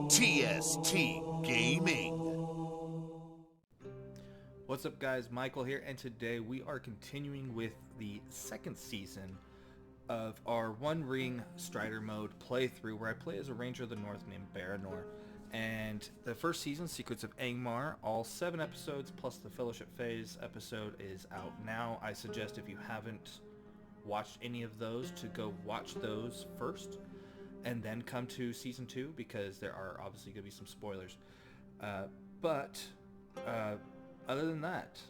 TST Gaming. What's up guys, Michael here, and today we are continuing with the second season of our One Ring Strider mode playthrough, where I play as a Ranger of the North named Baranor. And the first season, Secrets of Angmar, all 7 episodes plus the Fellowship Phase episode is out now. I suggest if you haven't watched any of those to go watch those first and then come to season 2, because there are obviously going to be some spoilers. But other than that,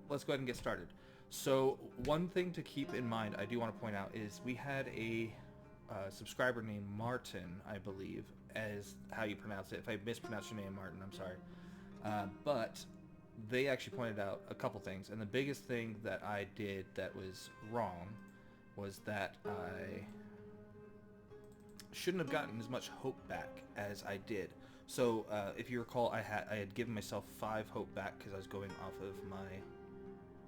let's go ahead and get started. So one thing to keep in mind, I do want to point out, is we had a subscriber named Martin, I believe, as how you pronounce it. If I mispronounced your name, Martin, I'm sorry. But they actually pointed out a couple things, and the biggest thing that I did that was wrong was that I shouldn't have gotten as much hope back as I did. So if you recall, I had given myself 5 hope back because I was going off of my,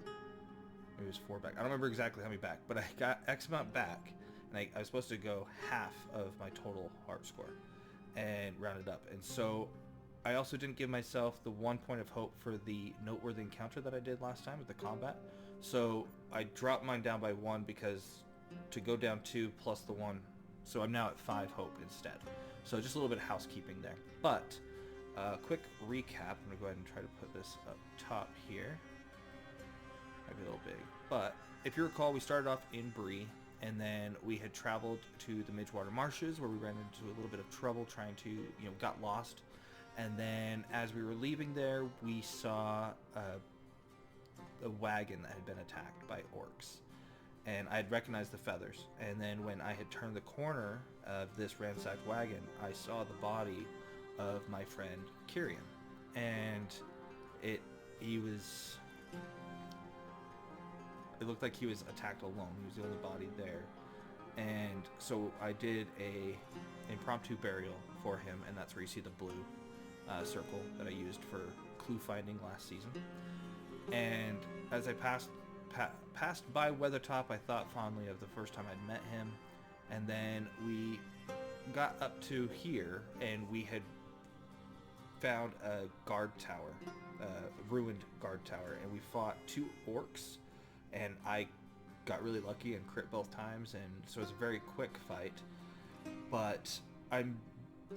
maybe it was 4 back. I don't remember exactly how many back, but I got X amount back, and I was supposed to go half of my total heart score and round it up. And so I also didn't give myself the 1 point of hope for the noteworthy encounter that I did last time with the combat. So I dropped mine down by 1 because to go down 2 plus the 1, so I'm now at 5 hope instead. So just a little bit of housekeeping there. But quick recap. I'm gonna go ahead and try to put this up top here. Might be a little big, but if you recall, we started off in Bree, and then we had traveled to the Midgewater Marshes, where we ran into a little bit of trouble trying to, got lost. And then as we were leaving there, we saw a wagon that had been attacked by orcs. And I had recognized the feathers. And then when I had turned the corner of this ransacked wagon, I saw the body of my friend Kyrian. And it looked like he was attacked alone. He was the only body there. And so I did a impromptu burial for him, and that's where you see the blue circle that I used for clue finding last season. And as I passed by Weathertop, I thought fondly of the first time I'd met him. And then we got up to here, and we had found a guard tower, a ruined guard tower, and we fought 2 orcs, and I got really lucky and crit both times, and so it was a very quick fight. But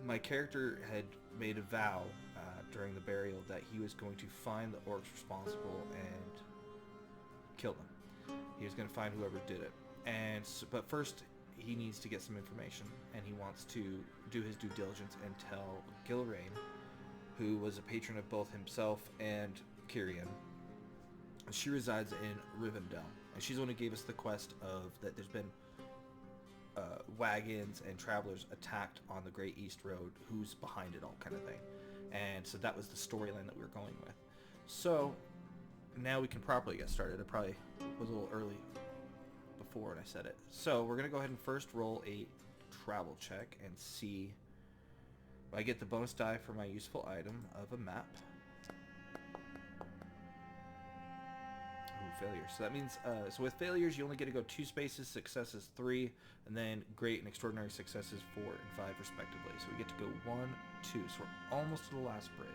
my character had made a vow during the burial that he was going to find the orcs responsible and kill them. He was going to find whoever did it. And but first, he needs to get some information, and he wants to do his due diligence and tell Gilrain, who was a patron of both himself and Kyrian. She resides in Rivendell, and she's the one who gave us the quest of that there's been wagons and travelers attacked on the Great East Road, who's behind it all, kind of thing. And so that was the storyline that we were going with. So now we can properly get started. I probably was a little early before when I said it. So we're going to go ahead and first roll a travel check and see if I get the bonus die for my useful item of a map. Failure. So that means, so with failures, you only get to go 2 spaces, successes 3, and then great and extraordinary successes 4 and 5 respectively. So we get to go 1, 2. So we're almost to the last bridge.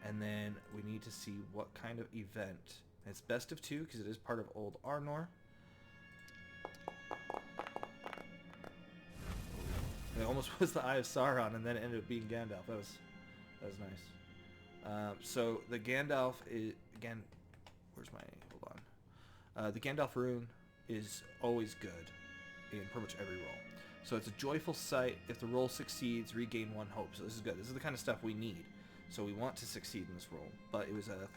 And then we need to see what kind of event. It's best of 2 because it is part of Old Arnor. It almost was the Eye of Sauron, and then it ended up being Gandalf. That was nice. So the Gandalf is, again, where's my, hold on. The Gandalf rune is always good in pretty much every roll. So it's a joyful sight. If the roll succeeds, regain 1 hope. So this is good. This is the kind of stuff we need. So we want to succeed in this roll. But it was a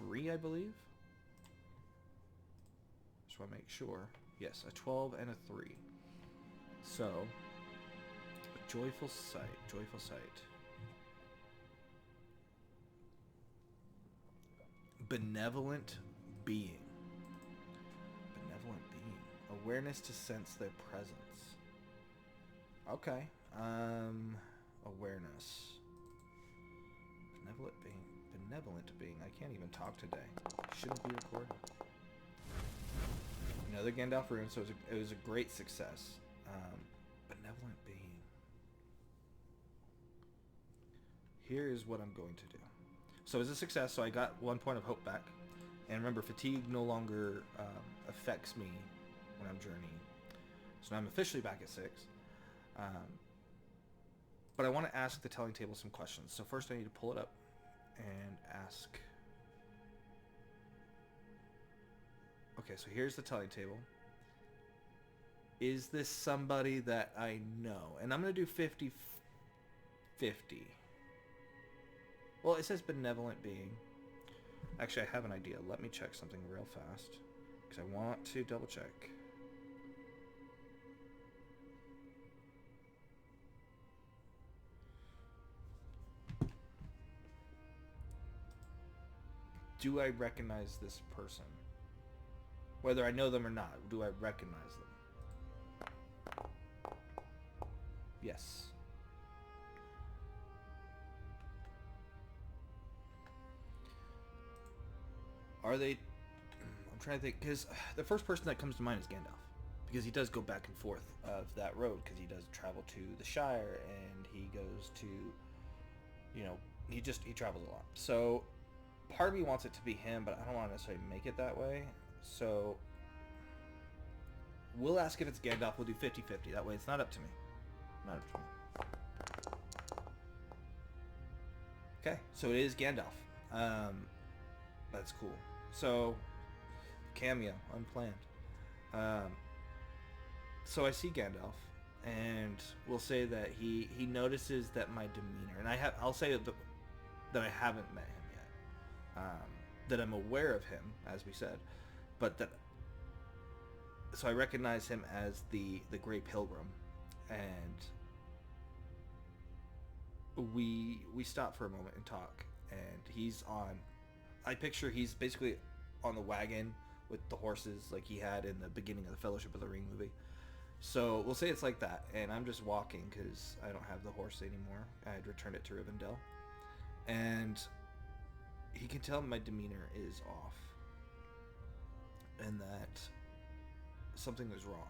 3, I believe. Just want to make sure. Yes, a 12 and a 3. So, a joyful sight. Joyful sight. Benevolent being. Benevolent being. Awareness to sense their presence. Okay. Awareness. Benevolent being. Benevolent being. I can't even talk today. Shouldn't be recording. Another Gandalf rune, so it was a great success. Benevolent being. here's what I'm going to do. So it's a success, so I got 1 point of hope back. And remember, fatigue no longer affects me when I'm journeying. So now I'm officially back at 6. But I want to ask the telling table some questions. So first I need to pull it up and ask. Okay, so here's the telling table. Is this somebody that I know? And I'm going to do 50-50. Well, it says benevolent being. Actually, I have an idea. Let me check something real fast, because I want to double check. Do I recognize this person? Whether I know them or not, do I recognize them? Yes. Are they... I'm trying to think, because the first person that comes to mind is Gandalf. Because he does go back and forth of that road, because he does travel to the Shire, and he goes to, you know, he travels a lot. So, part of me wants it to be him, but I don't want to necessarily make it that way. So, we'll ask if it's Gandalf. We'll do 50-50. That way it's not up to me. Not up to me. Okay, so it is Gandalf. That's cool. So, cameo, unplanned. So I see Gandalf, and we'll say that he notices that my demeanor, and I'll say that I haven't met him yet, that I'm aware of him, as we said, but that, so I recognize him as the Grey Pilgrim, and we stop for a moment and talk, and I picture he's basically on the wagon with the horses like he had in the beginning of the Fellowship of the Ring movie. So we'll say it's like that, and I'm just walking because I don't have the horse anymore. I had returned it to Rivendell, and he can tell my demeanor is off, and that something is wrong.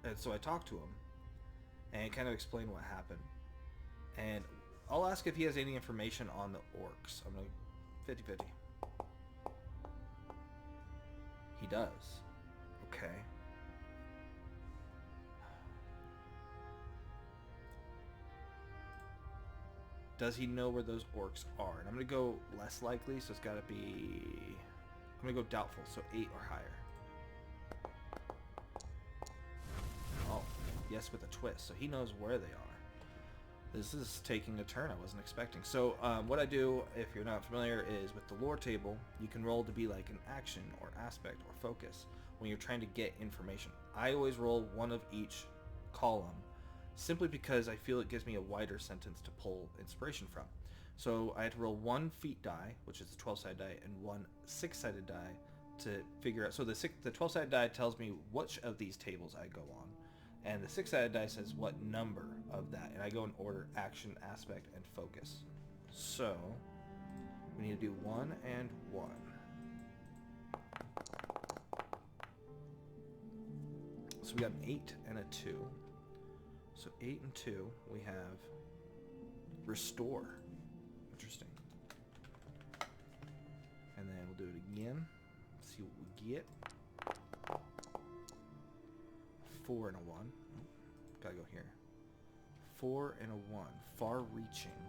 And so I talk to him and kind of explain what happened, and I'll ask if he has any information on the orcs. I'm going 50-50. He does. Okay. Does he know where those orcs are? And I'm going to go less likely, so it's got to be... I'm going to go doubtful, so 8 or higher. Oh, yes, with a twist. So he knows where they are. This is taking a turn I wasn't expecting. So what I do, if you're not familiar, is with the lore table, you can roll to be like an action or aspect or focus when you're trying to get information. I always roll one of each column, simply because I feel it gives me a wider sentence to pull inspiration from. So I had to roll 1 feat die, which is a 12-sided die, and 1 6-sided die to figure out. So the 12-sided die tells me which of these tables I go on, and the 6-sided die says what number of that, and I go in order: action, aspect, and focus. So we need to do 1 and 1. So we got an 8 and a 2. So 8 and 2, we have restore. Interesting. And then we'll do it again. See what we get. 4 and a 1. Gotta go here. 4 and a 1. Far reaching.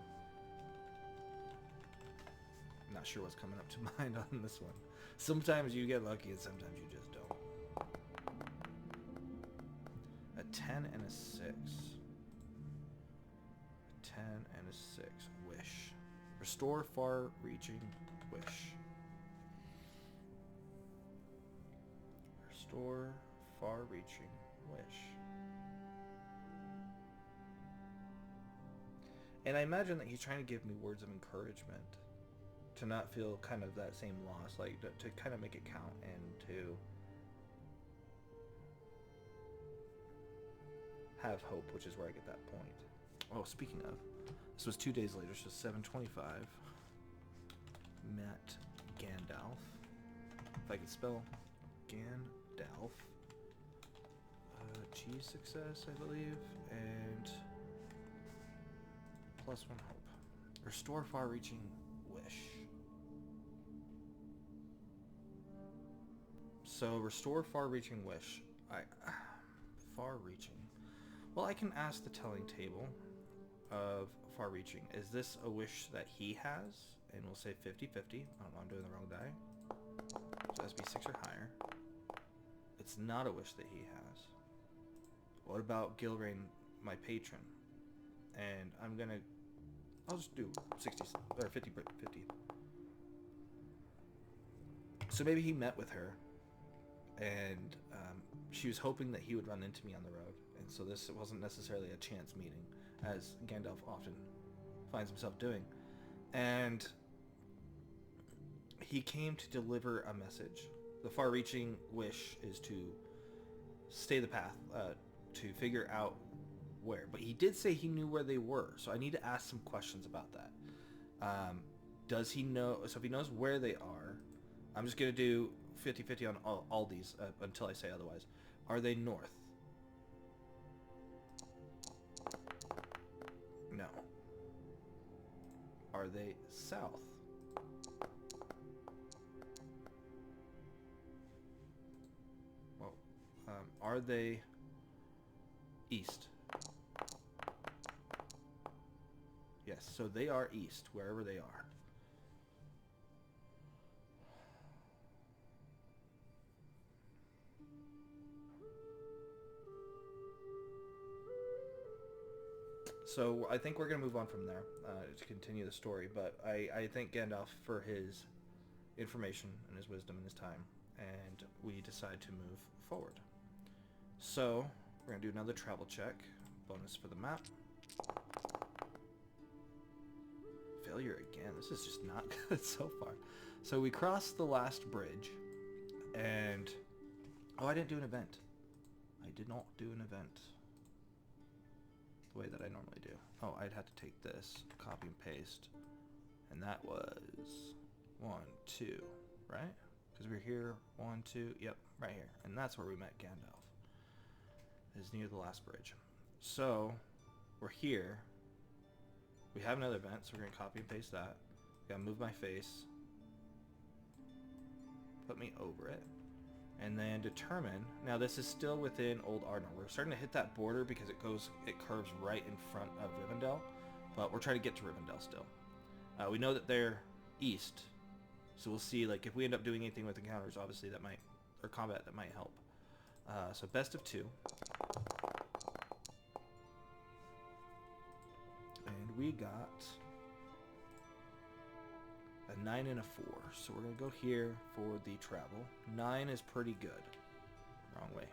I'm not sure what's coming up to mind on this one. Sometimes you get lucky and sometimes you just don't. A 10 and a 6. A 10 and a 6. Wish. Restore far-reaching wish. Restore far-reaching wish. And I imagine that he's trying to give me words of encouragement to not feel kind of that same loss, like to kind of make it count and to have hope, which is where I get that point. Oh, speaking of, this was 2 days later, so 7:25. Met Gandalf. If I could spell Gandalf. G success, I believe, and +1 hope. Restore far-reaching wish. So restore far-reaching wish. Far-reaching. Well, I can ask the telling table of far-reaching. Is this a wish that he has? And we'll say 50-50. Oh, I'm doing the wrong die. So it has to be 6 or higher. It's not a wish that he has. What about Gilrain, my patron? And I'll just do 60 or 50. So maybe he met with her, and she was hoping that he would run into me on the road, and so this wasn't necessarily a chance meeting, as Gandalf often finds himself doing. And he came to deliver a message. The far-reaching wish is to stay the path, to figure out where. But he did say he knew where they were, so I need to ask some questions about that. Does he know? So if he knows where they are, I'm just going to do 50-50 on all these until I say otherwise. Are they north? No. Are they south? Well, are they east? Yes, so they are east, wherever they are. So I think we're going to move on from there to continue the story, but I thank Gandalf for his information and his wisdom and his time, and we decide to move forward. So we're going to do another travel check, bonus for the map. Failure again. This is just not good so far. So we crossed the last bridge, and oh, I didn't do an event. I did not do an event the way that I normally do. Oh, I'd have to take this, copy and paste, and that was 1, 2, right? Because we're here, 1, 2, yep, right here, and that's where we met Gandalf. Is near the last bridge. So we're here. We have another event, so we're gonna copy and paste that. Gotta move my face, put me over it, and then determine. Now this is still within Old Arnor. We're starting to hit that border because it curves right in front of Rivendell, but we're trying to get to Rivendell still. We know that they're east, so we'll see. Like if we end up doing anything with encounters, obviously that might, or combat, that might help. So best of 2. And we got a 9 and a 4. So we're going to go here for the travel. 9 is pretty good. Wrong way.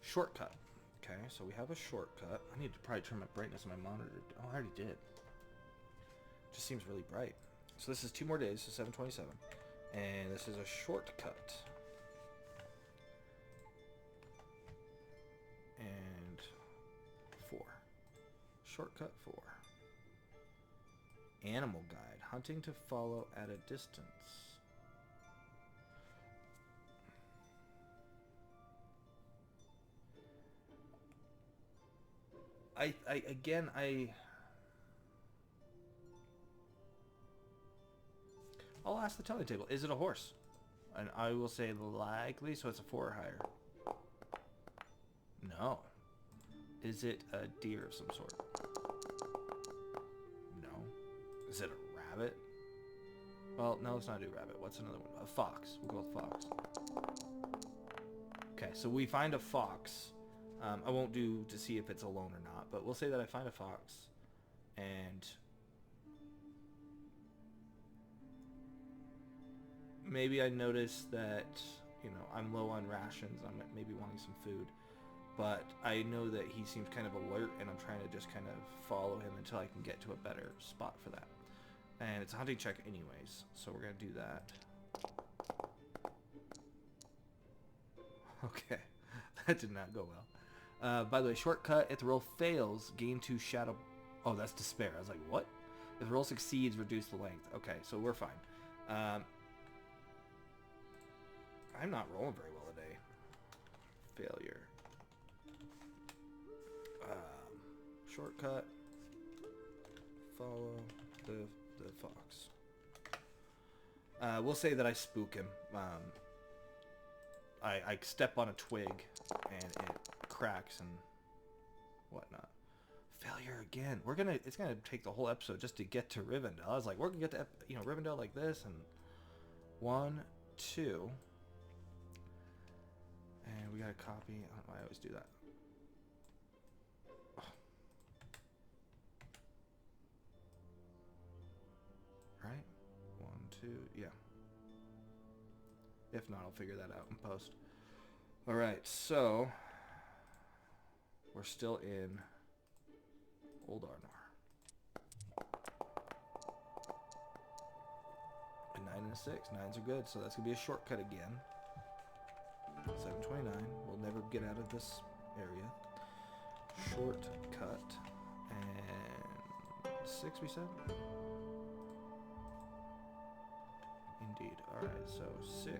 Shortcut. Okay, so we have a shortcut. I need to probably turn my brightness on my monitor. Oh, I already did. Just seems really bright. So this is 2 more days, so 727. And this is a shortcut. And 4. Shortcut 4. Animal guide. Hunting to follow at a distance. I'll ask the telling table. Is it a horse? And I will say likely, so it's a 4 or higher. No. Is it a deer of some sort? No. Is it a rabbit? Well, no, let's not do rabbit. What's another one? A fox. We'll go with fox. Okay, so we find a fox. I won't do to see if it's alone or not, but we'll say that I find a fox, and maybe I notice that, you know, I'm low on rations. I'm maybe wanting some food, but I know that he seems kind of alert, and I'm trying to just kind of follow him until I can get to a better spot for that. And it's a hunting check anyways, so we're gonna do that. Okay, that did not go well. By the way, shortcut, if the roll fails, gain 2 shadow... Oh, that's despair. I was like, what? If the roll succeeds, reduce the length. Okay, so we're fine. I'm not rolling very well today. Failure. Shortcut. follow the fox. We'll say that I spook him. I step on a twig and it cracks and whatnot. Failure again. It's gonna take the whole episode just to get to Rivendell. I was like, we're gonna get to Rivendell like this, and 1, 2, and we gotta copy. I don't know why I always do that. Right? 1, 2, yeah. If not, I'll figure that out in post. All right, so we're still in Old Arnor. A 9 and a 6. 9s are good, so that's gonna be a shortcut again. 729. We'll never get out of this area. Shortcut. And 6 we said? Indeed. Alright, so 6.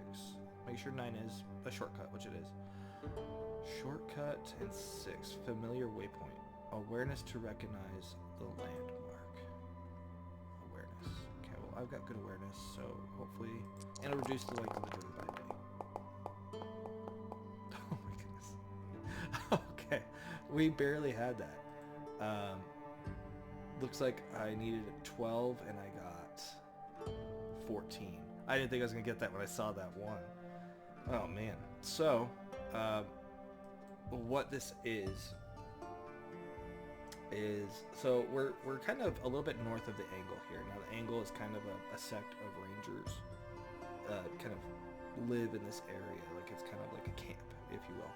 Make sure 9 is a shortcut, which it is. Shortcut and 6. Familiar waypoint. Awareness to recognize the landmark. Awareness. Okay, well I've got good awareness, so hopefully... And it'll reduce the length of the journey by a day. Oh my goodness. Okay, we barely had that. Looks like I needed 12 and I got 14. I didn't think I was going to get that when I saw that one. Oh man. So, what this is so we're kind of a little bit north of the angle here. Now the angle is kind of a sect of rangers kind of live in this area, like it's kind of like a camp, if you will.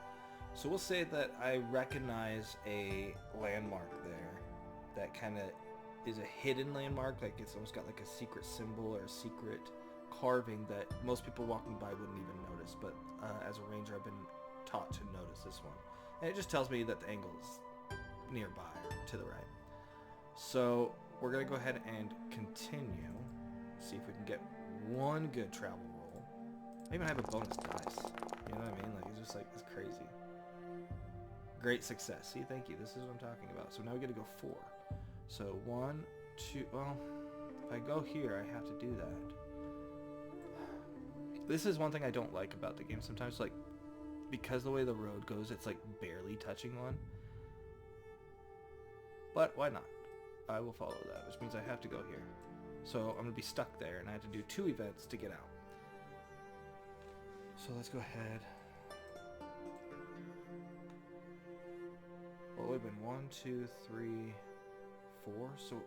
So we'll say that I recognize a landmark there that kind of is a hidden landmark, like it's almost got like a secret symbol or a secret carving that most people walking by wouldn't even notice, but as a ranger I've been taught to notice this one, and it just tells me that the angle is nearby or to the right. So we're gonna go ahead and continue, see if we can get one good travel roll. I even have a bonus dice, you know what I mean? Like it's just like, it's crazy. Great success. See, thank you, this is what I'm talking about. So now we gotta go 4. So 1, 2, well, if I go here I have to do that. This is one thing I don't like about the game sometimes, like because the way the road goes, it's like barely touching one. But why not? I will follow that, which means I have to go here. So I'm gonna be stuck there and I have to do 2 events to get out. So let's go ahead. Well, it would have been 1, 2, 3, 4. So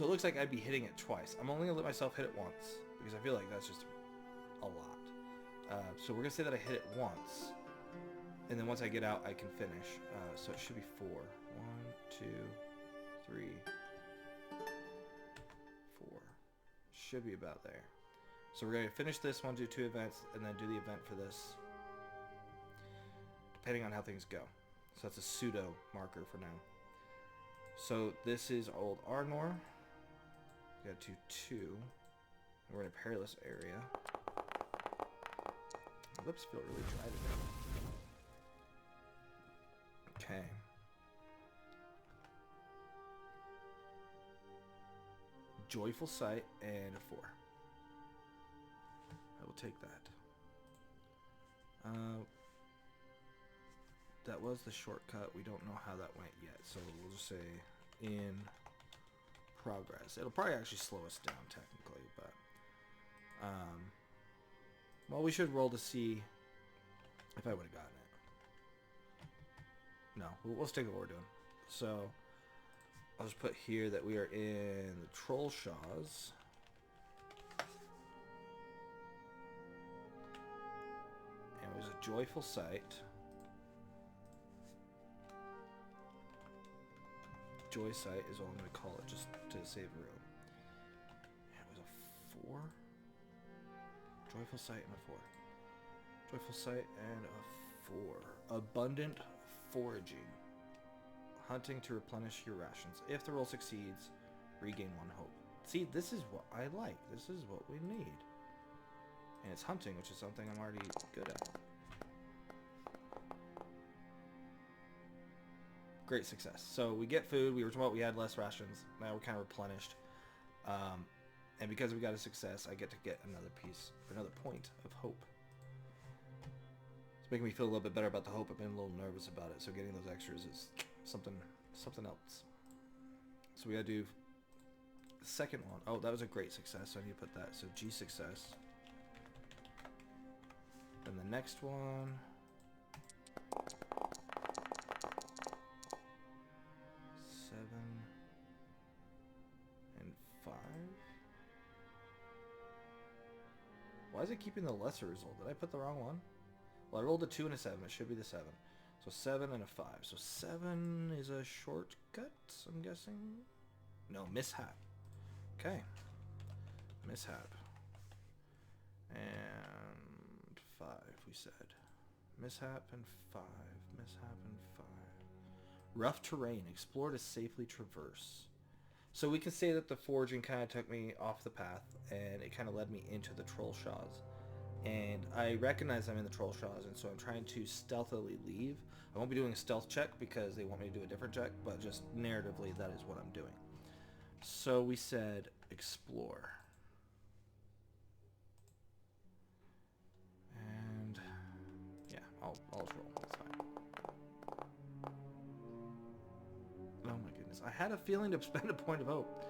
it looks like I'd be hitting it twice. I'm only gonna let myself hit it once because I feel like that's just a lot. So we're gonna say that I hit it once, and then once I get out, I can finish. So it should be 4. 1, 2, 3, 4. Should be about there. So we're gonna finish this one, do 2 events, and then do the event for this, depending on how things go. So that's a pseudo marker for now. So this is Old Arnor. We gotta do 2. We're in a perilous area. My lips feel really dry today. Okay. Joyful sight and a 4. I will take that. That was the shortcut. We don't know how that went yet, so we'll just say in progress. It'll probably actually slow us down technically, but well, we should roll to see if I would have gotten it. No, we'll stick with what we're doing. So I'll just put here that we are in the Troll Shaws. And it was a joyful sight. Joy sight is all I'm going to call it, just to save room. And it was a 4. Joyful sight and a 4. Joyful sight and a 4. Abundant foraging. Hunting to replenish your rations. If the roll succeeds, regain 1 hope. See, this is what I like. This is what we need. And it's hunting, which is something I'm already good at. Great success. So we get food. We had less rations. Now we're kind of replenished. And because we got a success, I get to get another point of hope. It's making me feel a little bit better about the hope. I've been a little nervous about it, so getting those extras is something else. So we gotta do the second one. Oh, that was a great success, so I need to put that. So G success. And the next one. 7 and 5. Why is it keeping the lesser result? Did I put the wrong one? Well, I rolled a 2 and a 7. It should be the 7. So 7 and a 5. So 7 is a shortcut, I'm guessing? No, mishap. Okay. Mishap. And 5, we said. Mishap and 5. Mishap and 5. Rough terrain. Explore to safely traverse. So we can say that the foraging kind of took me off the path, and it kind of led me into the troll shaws. And I recognize I'm in the troll shaws, and so I'm trying to stealthily leave. I won't be doing a stealth check because they want me to do a different check, but just narratively, that is what I'm doing. So we said explore. And yeah, I'll just roll. That's fine. Oh my goodness. I had a feeling to spend a point of hope.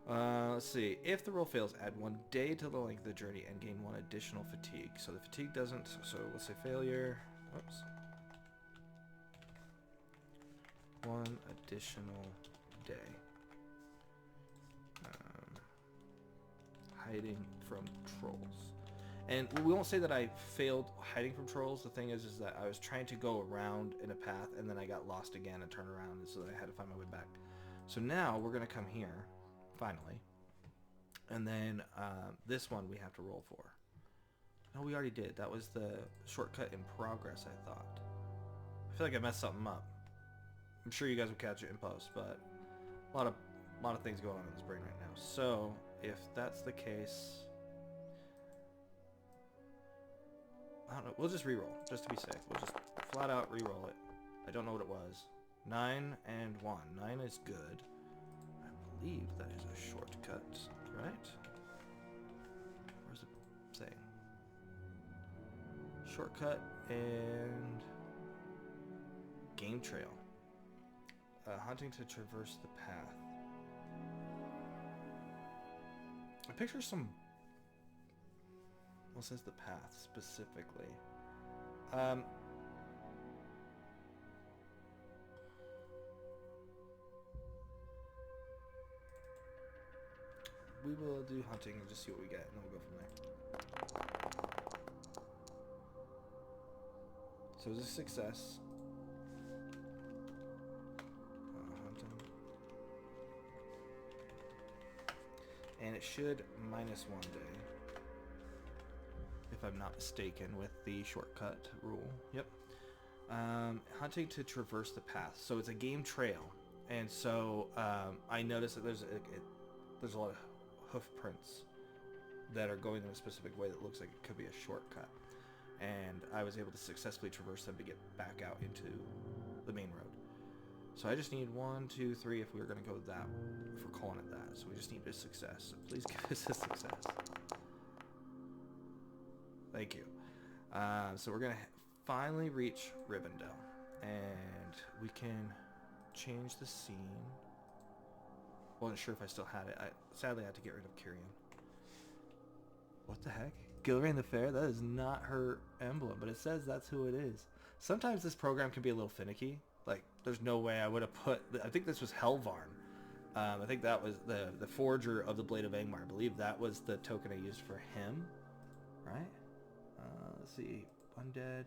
Let's see. If the roll fails, add 1 day to the length of the journey and gain 1 additional fatigue. So the fatigue doesn't... So let's say failure. Oops. 1 additional day. Hiding from trolls. And we won't say that I failed hiding from trolls. The thing is that I was trying to go around in a path, and then I got lost again and turned around, and so I had to find my way back. So now we're going to come here, finally. And then this one we have to roll for. No, we already did. That was the shortcut in progress, I thought. I feel like I messed something up. I'm sure you guys will catch it in post, but a lot of things going on in this brain right now. So if that's the case... I don't know. We'll just re-roll, just to be safe. We'll just flat out re-roll it. I don't know what it was. 9 and 1. 9 is good. I believe that is a shortcut, right? Where's it saying? Shortcut and game trail. Hunting to traverse the path. I picture some... Well, it says the path specifically. We will do hunting and just see what we get, and then we'll go from there. So it was a success. Hunting. And it should -1 day. If I'm not mistaken, with the shortcut rule. Yep. Hunting to traverse the path. So it's a game trail, and so I noticed that there's a lot of hoof prints that are going in a specific way that looks like it could be a shortcut, and I was able to successfully traverse them to get back out into the main road. So I just need 1, 2, 3 if we were going to go that, if we're calling it that. So we just need a success. So please give us a success. Thank you. So we're going to finally reach Rivendell, and we can change the scene. Wasn't sure if I still had it. Sadly, I had to get rid of Kyrian. What the heck? Gilraine the Fair? That is not her emblem, but it says that's who it is. Sometimes this program can be a little finicky. Like, there's no way I would have put... I think this was Helvarn. I think that was the forger of the Blade of Angmar. I believe that was the token I used for him. Right? Let's see. Undead.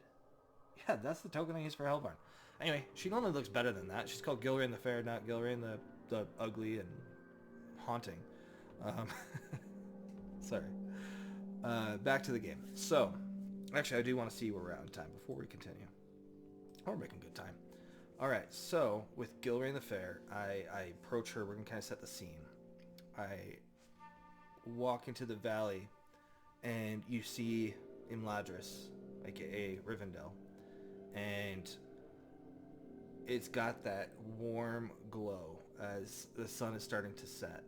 Yeah, that's the token I used for Helvarn. Anyway, she normally looks better than that. She's called Gilraine the Fair, not Gilraine the ugly and haunting. Sorry. Back to the game. So, actually, I do want to see where we're at in time before we continue. Oh, we're making good time. Alright, so, with Gilraine the Fair, I approach her. We're going to kind of set the scene. I walk into the valley, and you see Imladris, aka Rivendell, and it's got that warm glow as the sun is starting to set,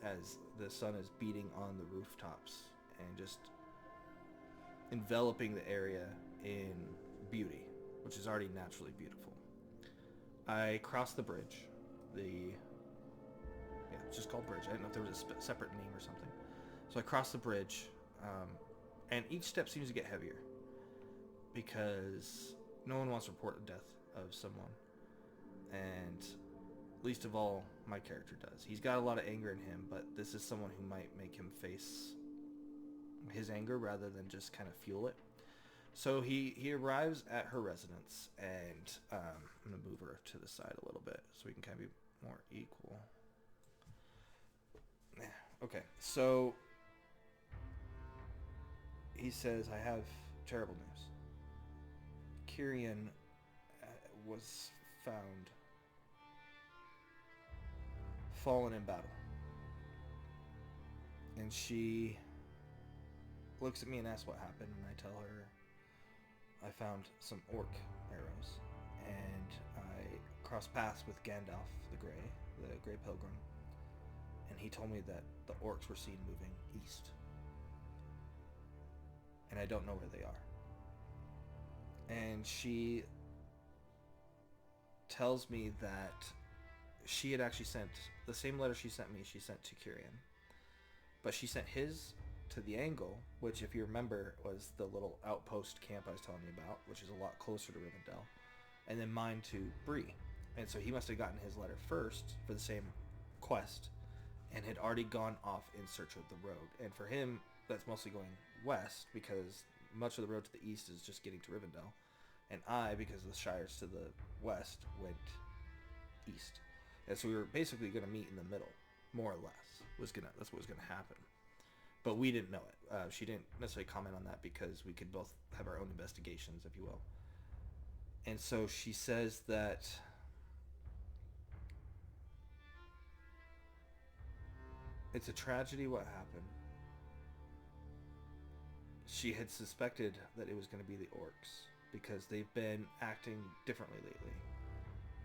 as the sun is beating on the rooftops and just enveloping the area in beauty, which is already naturally beautiful. I crossed the bridge. It's just called bridge. I didn't know if there was a separate name or something. So I crossed the bridge, and each step seems to get heavier because no one wants to report the death of someone, and least of all, my character does. He's got a lot of anger in him, but this is someone who might make him face his anger rather than just kind of fuel it. So he arrives at her residence, and I'm going to move her to the side a little bit so we can kind of be more equal. Okay, so he says, I have terrible news. Kyrian was found fallen in battle. And she looks at me and asks what happened, and I tell her I found some orc arrows, and I crossed paths with Gandalf the Grey Pilgrim, and he told me that the orcs were seen moving east. And I don't know where they are. And she tells me that she had actually sent the same letter she sent me, she sent to Kyrian. But she sent his to the Angle, which, if you remember, was the little outpost camp I was telling you about, which is a lot closer to Rivendell. And then mine to Bree. And so he must have gotten his letter first for the same quest and had already gone off in search of the road. And for him, that's mostly going west because much of the road to the east is just getting to Rivendell. And I, because of the shires to the west, went east. And so we were basically going to meet in the middle, more or less. That's what was going to happen. But we didn't know it. She didn't necessarily comment on that because we could both have our own investigations, if you will. And so she says that it's a tragedy what happened. She had suspected that it was going to be the orcs because they've been acting differently lately.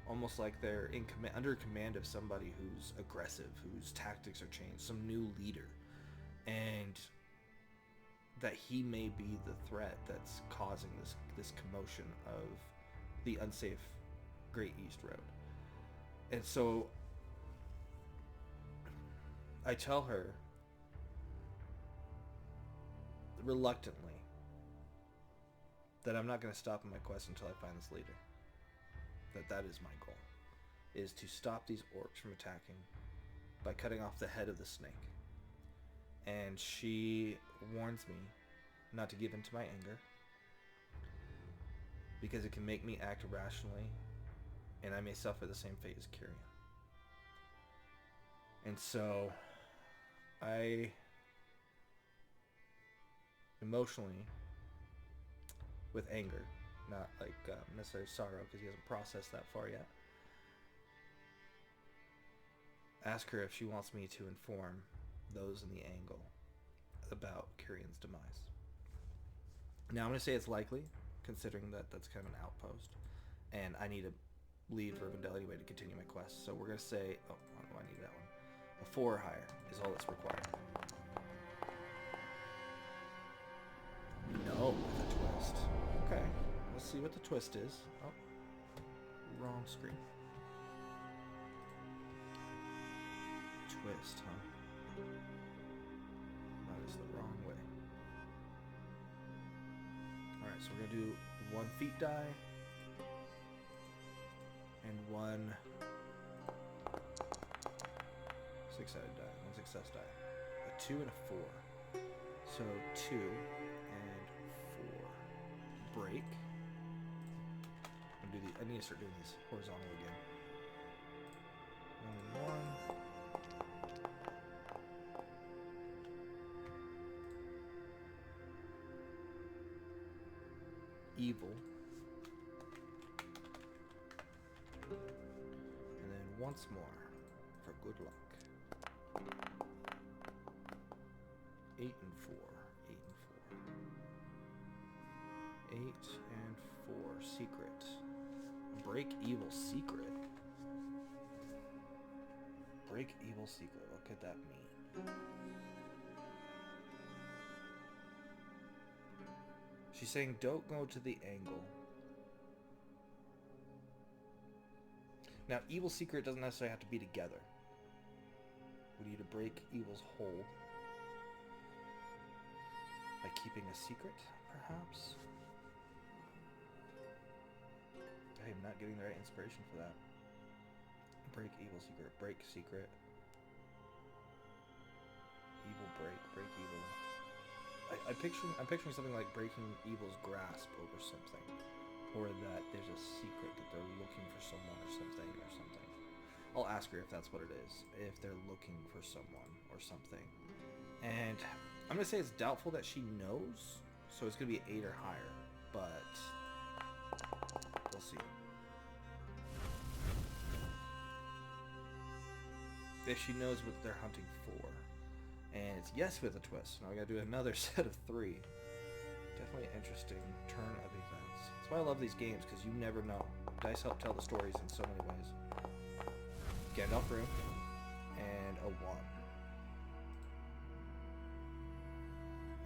Almost like they're under command of somebody who's aggressive, whose tactics are changed, some new leader. And that he may be the threat that's causing this commotion of the unsafe Great East Road. And so I tell her reluctantly that I'm not going to stop in my quest until I find this leader. That is my goal, is to stop these orcs from attacking by cutting off the head of the snake. And she warns me not to give in to my anger because it can make me act irrationally and I may suffer the same fate as Kyrian. And so I emotionally, with anger, not like necessarily sorrow because he hasn't processed that far yet, ask her if she wants me to inform those in the Angle about Kyrian's demise. Now I'm going to say it's likely, considering that that's kind of an outpost, and I need to leave Rivendell anyway to continue my quest. So we're going to say, oh, I need that one. A 4 or higher is all that's required. No, with a twist. Okay, let's see what the twist is. Oh, wrong screen. Twist, huh? That is the wrong way. Alright, so we're going to do 1 feat die and 1 6-sided die, 1 success die. A 2 and a 4. So 2 and 4. Break. I need to start doing these horizontal again. 1 and 1. Evil. And then once more for good luck. 8 and 4. 8 and 4. 8 and 4. Secret. Break evil secret. Break evil secret. What could that mean? She's saying don't go to the angle. Now, evil secret doesn't necessarily have to be together. We need to break evil's hold by keeping a secret, perhaps? I am not getting the right inspiration for that. Break evil secret. Break secret. Evil break. Break evil. I'm picturing something like breaking evil's grasp over something. Or that there's a secret that they're looking for someone or something. I'll ask her if that's what it is. If they're looking for someone or something. And I'm going to say it's doubtful that she knows. So it's going to be 8 or higher. But we'll see. If she knows what they're hunting for. And it's yes with a twist. Now we gotta do another set of 3. Definitely interesting turn of events. That's why I love these games, because you never know. Dice help tell the stories in so many ways. Gandalf room. And a 1.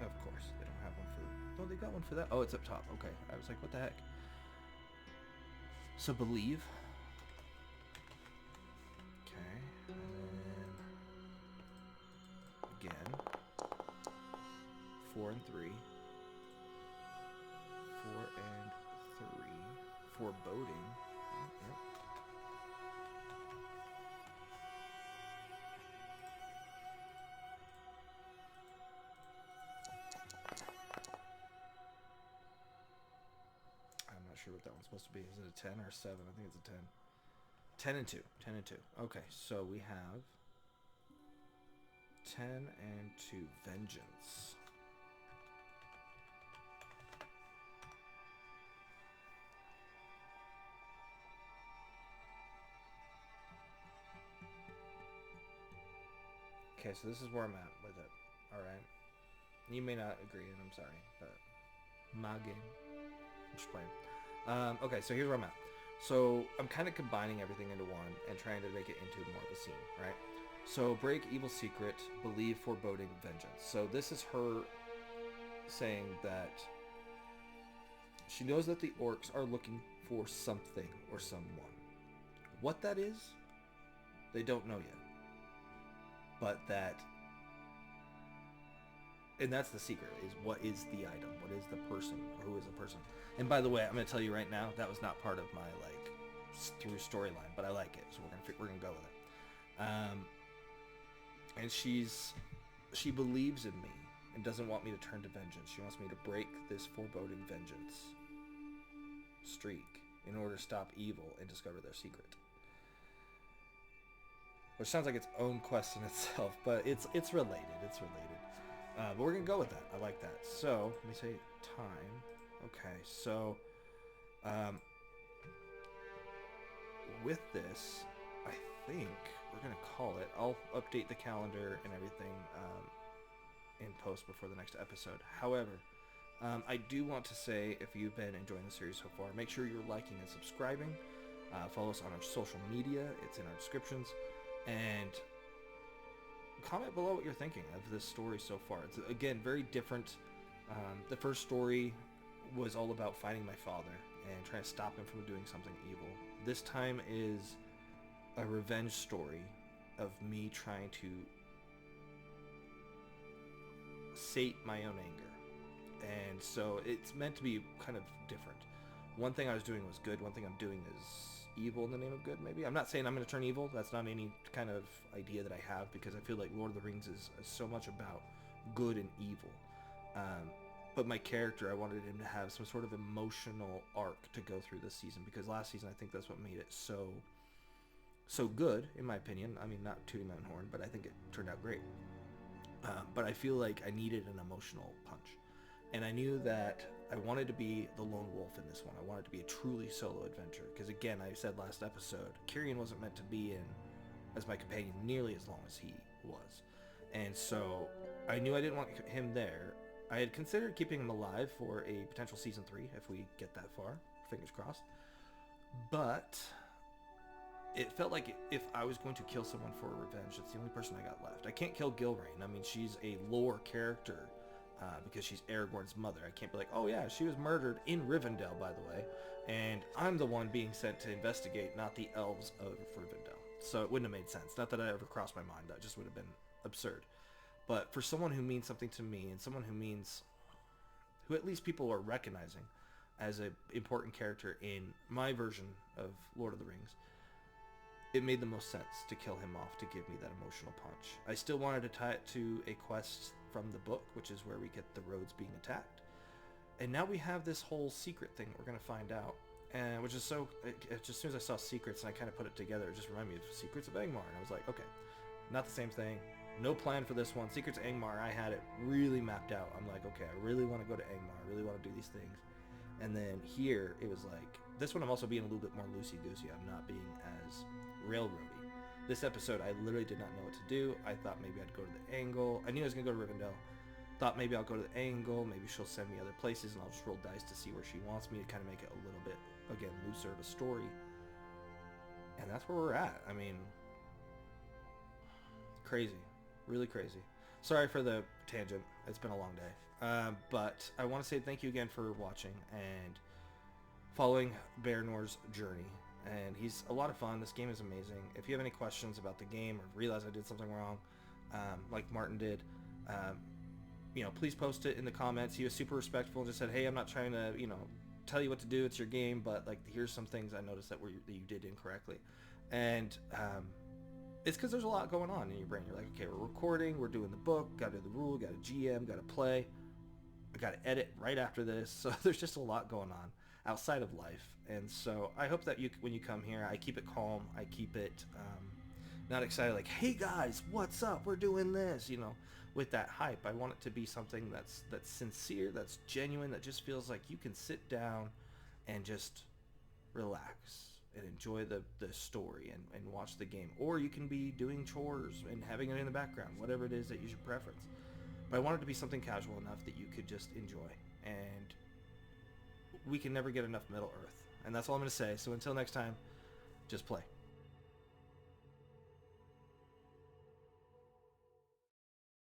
Of course, they don't have one for... Oh, they got one for that. Oh, it's up top. Okay. I was like, what the heck? So believe. Okay. And then... Again. 4 and 3. 4 and 3. Foreboding. Yep. I'm not sure what that one's supposed to be. Is it a 10 or a 7? I think it's a 10. 10 and 2. 10 and 2. Okay, so we have 10 and 2. Vengeance. Okay, so this is where I'm at with it. Alright. You may not agree, and I'm sorry, but my game. I'm just playing. Okay, so here's where I'm at. So I'm kind of combining everything into one and trying to make it into more of a scene, right? So break evil secret, believe foreboding vengeance. So this is her saying that she knows that the orcs are looking for something or someone. What that is, they don't know yet. But that, and that's the secret, is what is the item? What is the person? Or who is the person? And by the way, I'm going to tell you right now, that was not part of my, like, through storyline, but I like it, so we're gonna go with it. And she believes in me and doesn't want me to turn to vengeance. She wants me to break this foreboding vengeance streak in order to stop evil and discover their secret. Which sounds like its own quest in itself, but it's related. It's related. But we're gonna go with that. I like that. So let me say time. Okay, so with this, I think we're gonna call it. I'll update the calendar and everything in post before the next episode. However, I do want to say, if you've been enjoying the series so far, make sure you're liking and subscribing. Follow us on our social media. It's in our descriptions. And comment below what you're thinking of this story so far. It's, again, very different. The first story was all about finding my father and trying to stop him from doing something evil. This time is a revenge story of me trying to sate my own anger. And so it's meant to be kind of different. One thing I was doing was good. One thing I'm doing is evil in the name of good, maybe. I'm not saying I'm going to turn evil. That's not any kind of idea that I have, because I feel like Lord of the Rings is so much about good and evil. But my character, I wanted him to have some sort of emotional arc to go through this season, because last season I think that's what made it so good, in my opinion. I mean, not tooting my own horn, but I think it turned out great. But I feel like I needed an emotional punch. And I knew that I wanted to be the lone wolf in this one. I wanted to be a truly solo adventure. Because again, I said last episode, Kyrian wasn't meant to be in as my companion nearly as long as he was. And so I knew I didn't want him there. I had considered keeping him alive for a potential season 3 if we get that far. Fingers crossed. But it felt like if I was going to kill someone for revenge, that's the only person I got left. I can't kill Gilrain. I mean, she's a lore character because she's Aragorn's mother. I can't be like, oh yeah, she was murdered in Rivendell, by the way, and I'm the one being sent to investigate, not the elves of Rivendell. So it wouldn't have made sense. Not that it ever crossed my mind. That just would have been absurd. But for someone who means something to me, and someone who at least people are recognizing as an important character in my version of Lord of the Rings, it made the most sense to kill him off to give me that emotional punch. I still wanted to tie it to a quest from the book, which is where we get the roads being attacked. And now we have this whole secret thing that we're going to find out. And which is so, just as soon as I saw secrets and I kind of put it together, it just reminded me of Secrets of Angmar. And I was like, okay, not the same thing. No plan for this one. Secrets of Angmar, I had it really mapped out. I'm like, okay, I really want to go to Angmar. I really want to do these things. And then here, it was like, this one I'm also being a little bit more loosey-goosey. I'm not being as railroady. This episode, I literally did not know what to do. I thought maybe I'd go to the Angle. I knew I was going to go to Rivendell. Thought maybe I'll go to the Angle. Maybe she'll send me other places, and I'll just roll dice to see where she wants me to kind of make it a little bit, again, looser of a story. And that's where we're at. I mean, crazy. Really crazy. Sorry for the tangent. It's been a long day. But I want to say thank you again for watching and following Bearnor's journey. And he's a lot of fun. This game is amazing. If you have any questions about the game or realize I did something wrong, like Martin did, please post it in the comments. He was super respectful and just said, hey, I'm not trying to, tell you what to do. It's your game, but like, here's some things I noticed that you did incorrectly. And it's because there's a lot going on in your brain. You're like, okay, we're recording, we're doing the book, got to do the rule, got to GM, got to play, I got to edit right after this. So there's just a lot going on outside of life. And so I hope that when you come here, I keep it calm. I keep it not excited like, hey guys, what's up? We're doing this, with that hype. I want it to be something that's sincere, that's genuine, that just feels like you can sit down and just relax and enjoy the story and watch the game. Or you can be doing chores and having it in the background, whatever it is that you should preference. But I want it to be something casual enough that you could just enjoy. And we can never get enough Middle Earth. And that's all I'm going to say. So until next time, just play.